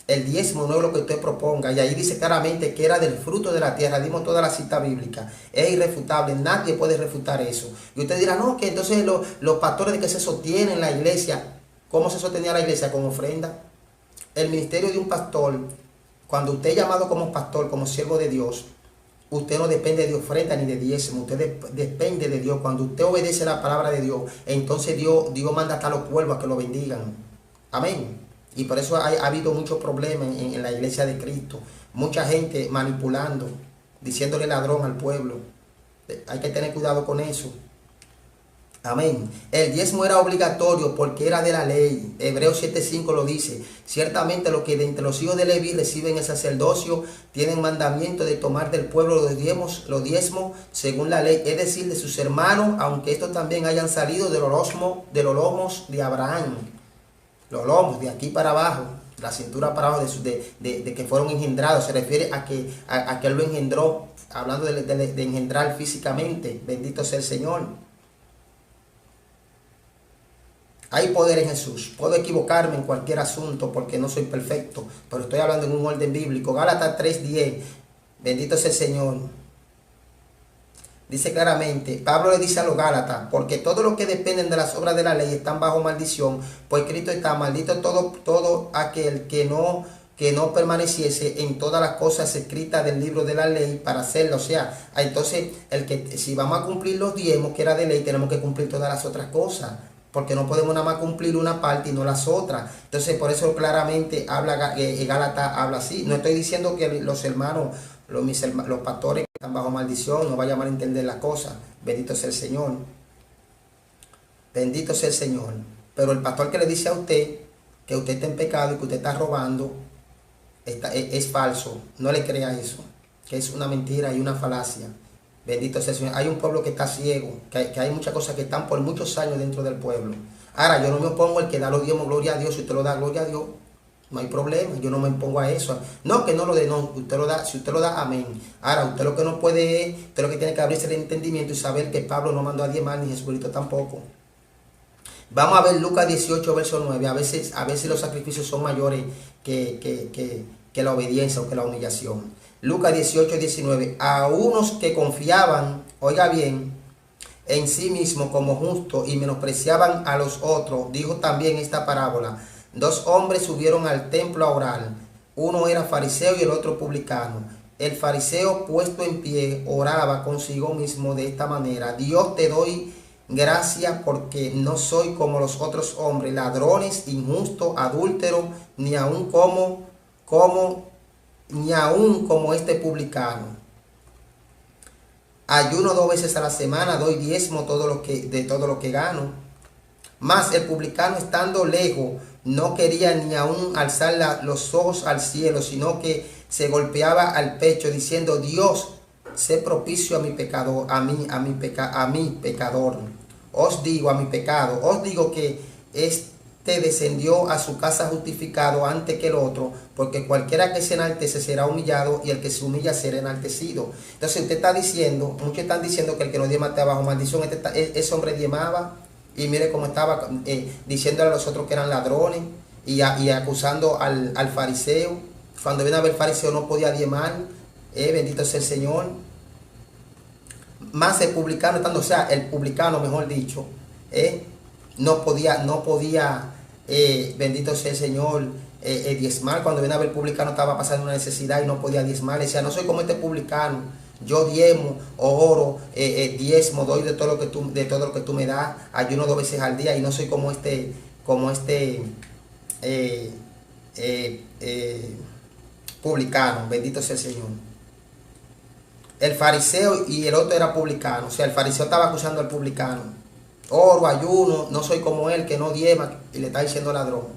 El diezmo no es lo que usted proponga. Y ahí dice claramente que era del fruto de la tierra. Dimos toda la cita bíblica. Es irrefutable. Nadie puede refutar eso. Y usted dirá, no, que entonces los pastores de que se sostienen la iglesia. ¿Cómo se sostenía la iglesia? Con ofrenda. El ministerio de un pastor, cuando usted es llamado como pastor, como siervo de Dios, usted no depende de ofrenda ni de diezmo. Usted depende de Dios. Cuando usted obedece la palabra de Dios, entonces Dios manda hasta los pueblos a que lo bendigan. Amén. Y por eso ha habido muchos problemas en la iglesia de Cristo. Mucha gente manipulando, diciéndole ladrón al pueblo. Hay que tener cuidado con eso. Amén. El diezmo era obligatorio porque era de la ley. Hebreos 7:5 lo dice. Ciertamente los que de entre los hijos de Leví reciben el sacerdocio tienen mandamiento de tomar del pueblo los diezmos según la ley, es decir, de sus hermanos, aunque estos también hayan salido de los lomos de Abraham. Los lomos, de aquí para abajo, la cintura para abajo, de que fueron engendrados. Se refiere a que Él lo engendró, hablando de engendrar físicamente. Bendito sea el Señor. Hay poder en Jesús. Puedo equivocarme en cualquier asunto porque no soy perfecto, pero estoy hablando en un orden bíblico. Gálatas 3:10. Bendito sea el Señor. Dice claramente, Pablo le dice a los Gálatas, porque todos los que dependen de las obras de la ley están bajo maldición, pues Cristo está maldito todo aquel que no permaneciese en todas las cosas escritas del libro de la ley para hacerlo. O sea, entonces si vamos a cumplir los diezmos que era de ley, tenemos que cumplir todas las otras cosas, porque no podemos nada más cumplir una parte y no las otras. Entonces por eso claramente Gálatas habla así. No estoy diciendo que los hermanos, los pastores que están bajo maldición, no vayan a malentender las cosas. Bendito sea el Señor. Bendito sea el Señor. Pero el pastor que le dice a usted que usted está en pecado y que usted está robando, es falso. No le crea eso, que es una mentira y una falacia. Bendito sea el Señor. Hay un pueblo que está ciego, que hay muchas cosas que están por muchos años dentro del pueblo. Ahora, yo no me opongo el que da los diezmos, gloria a Dios. Si usted lo da, gloria a Dios, no hay problema. Yo no me impongo a eso. No, que no lo dé, no. Usted lo da, si usted lo da, amén. Ahora, usted lo que no puede es, usted lo que tiene que abrirse el entendimiento y saber que Pablo no mandó a diezmar ni Jesucristo tampoco. Vamos a ver Lucas 18, verso 9. A veces los sacrificios son mayores que la obediencia o que la humillación. Lucas 18, 19. A unos que confiaban, oiga bien, en sí mismo como justos y menospreciaban a los otros, dijo también esta parábola. 2 hombres subieron al templo a orar. Uno era fariseo y el otro publicano. El fariseo, puesto en pie, oraba consigo mismo de esta manera: Dios, te doy gracias porque no soy como los otros hombres, ladrones, injustos, adúlteros, ni aun como este publicano. Ayuno 2 veces a la semana, doy diezmo de todo lo que gano. Mas el publicano, estando lejos, no quería ni aun alzar los ojos al cielo, sino que se golpeaba al pecho diciendo: Dios, sé propicio a mi pecador, a mi pecador. Os digo que descendió a su casa justificado antes que el otro, porque cualquiera que se enaltece será humillado, y el que se humilla será enaltecido. Entonces usted está diciendo, muchos están diciendo que el que no diezma está bajo maldición. Ese hombre diezmaba, y mire cómo estaba diciéndole a los otros que eran ladrones, y acusando al fariseo. Cuando viene a ver, el fariseo no podía diezmar. Bendito sea el Señor. Más el publicano estando, o sea, el publicano, mejor dicho, no podía, bendito sea el Señor, diezmar. Cuando viene a ver, el publicano estaba pasando una necesidad y no podía diezmar. Decía: no soy como este publicano, yo diezmo, oro, diezmo, doy de todo lo que tú me das, ayuno 2 veces al día, y no soy como este publicano. Bendito sea el Señor. el fariseo y el otro era publicano. O sea, el fariseo estaba acusando al publicano. Oro, ayuno, no soy como él, que no diezma, y le está diciendo ladrón.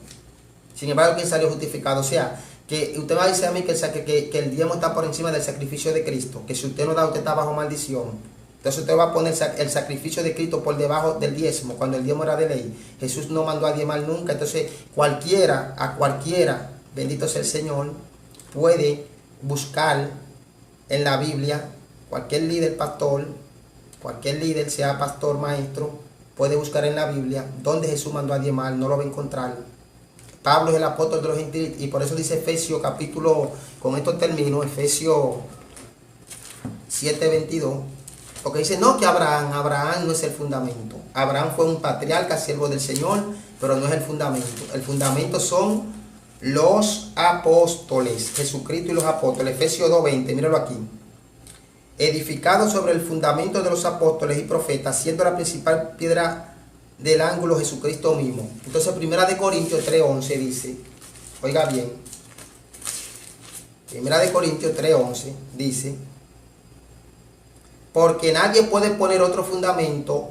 Sin embargo, ¿quién salió justificado? O sea, que usted va a decir a mí que el diezmo está por encima del sacrificio de Cristo, que si usted no da, usted está bajo maldición. Entonces usted va a poner el sacrificio de Cristo por debajo del diezmo, cuando el diezmo era de ley. Jesús no mandó a diezmar nunca. Entonces a cualquiera, bendito sea el Señor, puede buscar en la Biblia, cualquier líder pastor, cualquier líder, sea pastor, maestro, puede buscar en la Biblia donde Jesús mandó a diezmar, no lo va a encontrar. Pablo es el apóstol de los gentiles y por eso dice Efesios capítulo, con esto termino, Efesios 7:22, porque dice, no que Abraham no es el fundamento. Abraham fue un patriarca, siervo del Señor, pero no es el fundamento. El fundamento son los apóstoles, Jesucristo y los apóstoles. Efesios 2:20, míralo aquí. Edificado sobre el fundamento de los apóstoles y profetas, siendo la principal piedra del ángulo Jesucristo mismo. Entonces, 1 Corintios 3:11 dice, oiga bien, 1 Corintios 3:11 dice, porque nadie puede poner otro fundamento,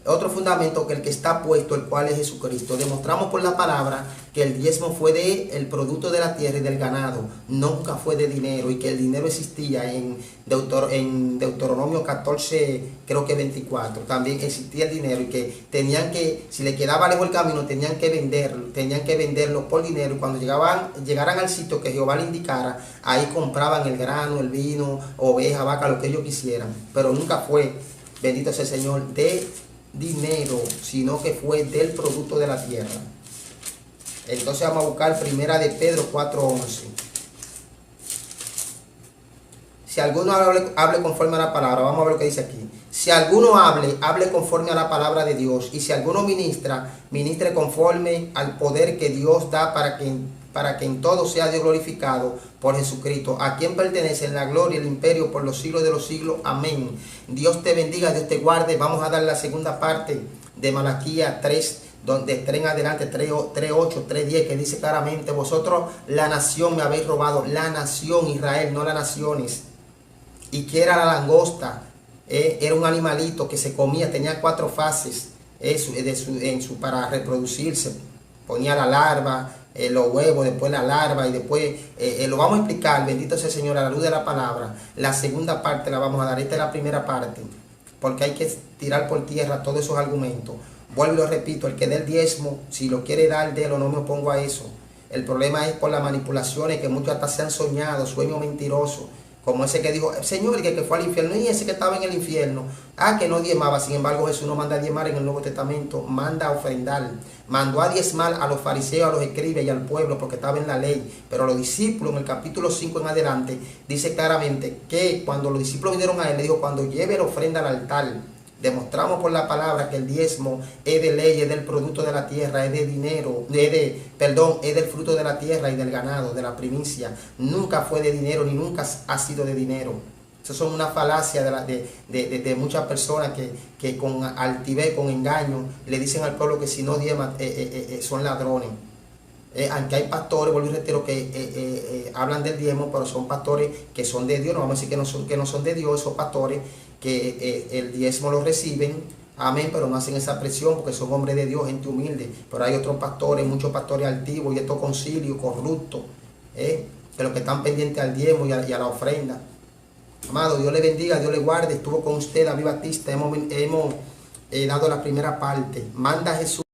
otro fundamento que el que está puesto, el cual es Jesucristo. Demostramos por la palabra que el diezmo fue el producto de la tierra y del ganado, nunca fue de dinero, y que el dinero existía en Deuteronomio 14, creo que 24, también existía el dinero, y que tenían que, si le quedaba lejos el camino, tenían que venderlo por dinero, y cuando llegaran al sitio que Jehová le indicara, ahí compraban el grano, el vino, oveja, vaca, lo que ellos quisieran, pero nunca fue, bendito sea el Señor, de dinero, sino que fue del producto de la tierra. Entonces vamos a buscar 1 de Pedro 4:11. Si alguno hable conforme a la palabra, vamos a ver lo que dice aquí. Si alguno hable conforme a la palabra de Dios, y si alguno ministre conforme al poder que Dios da para que en todo sea Dios glorificado por Jesucristo, a quien pertenecen la gloria y el imperio por los siglos de los siglos. Amén. Dios te bendiga, Dios te guarde. Vamos a dar la segunda parte de Malaquías 3, donde 3 en adelante, 3:8, 3:10, que dice claramente, vosotros la nación me habéis robado, la nación Israel, no las naciones. ¿Y qué era la langosta? Era un animalito que se comía, tenía 4 fases para reproducirse. Ponía la larva, los huevos, después la larva, y después lo vamos a explicar, bendito sea el Señor, a la luz de la palabra. La segunda parte la vamos a dar, esta es la primera parte, porque hay que tirar por tierra todos esos argumentos. Vuelvo y lo repito, el que dé el diezmo, si lo quiere dar, délo, no me opongo a eso. El problema es por las manipulaciones que muchos hasta se han soñado, sueños mentirosos. Como ese que dijo, Señor, el que fue al infierno, y ese que estaba en el infierno, que no diezmaba. Sin embargo, Jesús no manda a diezmar en el Nuevo Testamento, manda a ofrendar. Mandó a diezmar a los fariseos, a los escribas y al pueblo, porque estaba en la ley. Pero a los discípulos, en el capítulo 5 en adelante, dice claramente que cuando los discípulos vinieron a él, le dijo, cuando lleve la ofrenda al altar, demostramos por la palabra que el diezmo es de ley, es del producto de la tierra, es de dinero, es del fruto de la tierra y del ganado, de la primicia. Nunca fue de dinero, ni nunca ha sido de dinero. Eso son una falacia de muchas personas que con altivez, con engaño, le dicen al pueblo que si no diezman son ladrones. Aunque hay pastores, vuelvo y reitero, que hablan del diezmo, pero son pastores que son de Dios. No vamos a decir que no son de Dios, esos pastores que el diezmo lo reciben, amén, pero no hacen esa presión porque son hombres de Dios, gente humilde. Pero hay otros pastores, muchos pastores altivos y estos concilios corruptos, que los que están pendientes al diezmo y a la ofrenda. Amado, Dios le bendiga, Dios le guarde. Estuvo con usted David Batista, hemos dado la primera parte. Manda a Jesús.